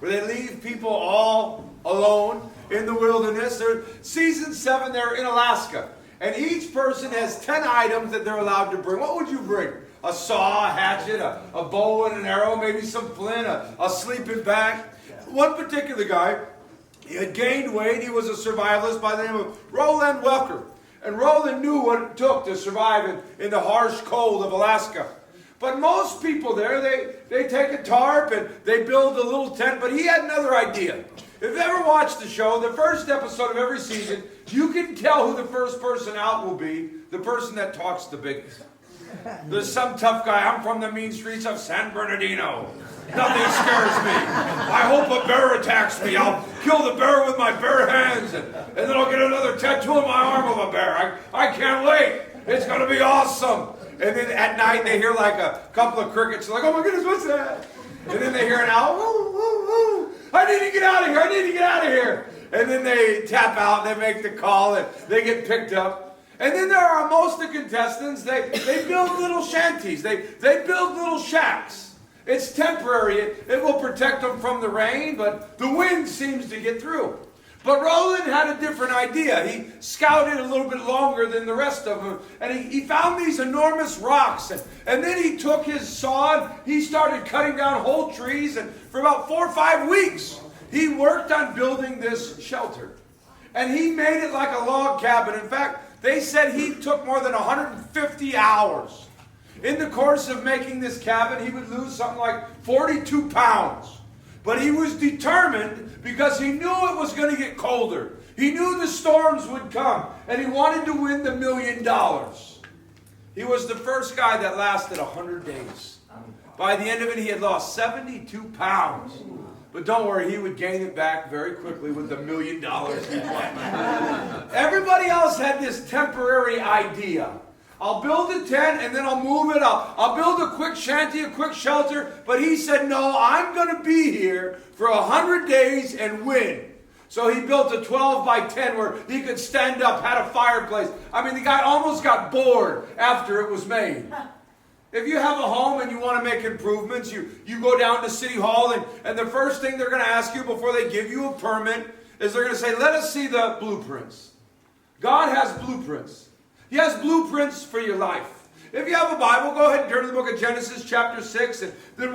where they leave people all alone in the wilderness. Season 7, they're in Alaska. And each person has 10 items that they're allowed to bring. What would you bring? A saw, a hatchet, a bow and an arrow, maybe some flint, a sleeping bag. One particular guy, he had gained weight. He was a survivalist by the name of Roland Welker. And Roland knew what it took to survive in the harsh cold of Alaska. But most people there, they take a tarp and they build a little tent. But he had another idea. If you've ever watched the show, the first episode of every season, you can tell who the first person out will be, the person that talks the biggest. There's some tough guy. I'm from the mean streets of San Bernardino. Nothing scares me. I hope a bear attacks me. I'll kill the bear with my bare hands, and then I'll get another tattoo on my arm of a bear. I can't wait. It's going to be awesome. And then at night they hear like a couple of crickets. Like, oh my goodness, what's that? And then they hear an owl. Woo, woo, woo. I need to get out of here. I need to get out of here. And then they tap out and they make the call and they get picked up. And then there are most of the contestants, they build little shanties. They build little shacks. It's temporary. It will protect them from the rain, but the wind seems to get through. But Roland had a different idea. He scouted a little bit longer than the rest of them, and he found these enormous rocks. And then he took his saw and he started cutting down whole trees, and for about 4 or 5 weeks, he worked on building this shelter. And he made it like a log cabin. In fact, they said he took more than 150 hours. In the course of making this cabin, he would lose something like 42 pounds. But he was determined because he knew it was going to get colder. He knew the storms would come, and he wanted to win the $1 million. He was the first guy that lasted 100 days. By the end of it, he had lost 72 pounds. But don't worry, he would gain it back very quickly with the $1 million he won. Everybody else had this temporary idea. I'll build a tent and then I'll move it up. I'll build a quick shanty, a quick shelter. But he said, no, I'm going to be here for 100 days and win. So he built a 12 by 10 where he could stand up, had a fireplace. I mean, the guy almost got bored after it was made. If you have a home and you want to make improvements, you go down to City Hall and the first thing they're going to ask you before they give you a permit is they're going to say, let us see the blueprints. God has blueprints. He has blueprints for your life. If you have a Bible, go ahead and turn to the book of Genesis chapter 6, and then we'll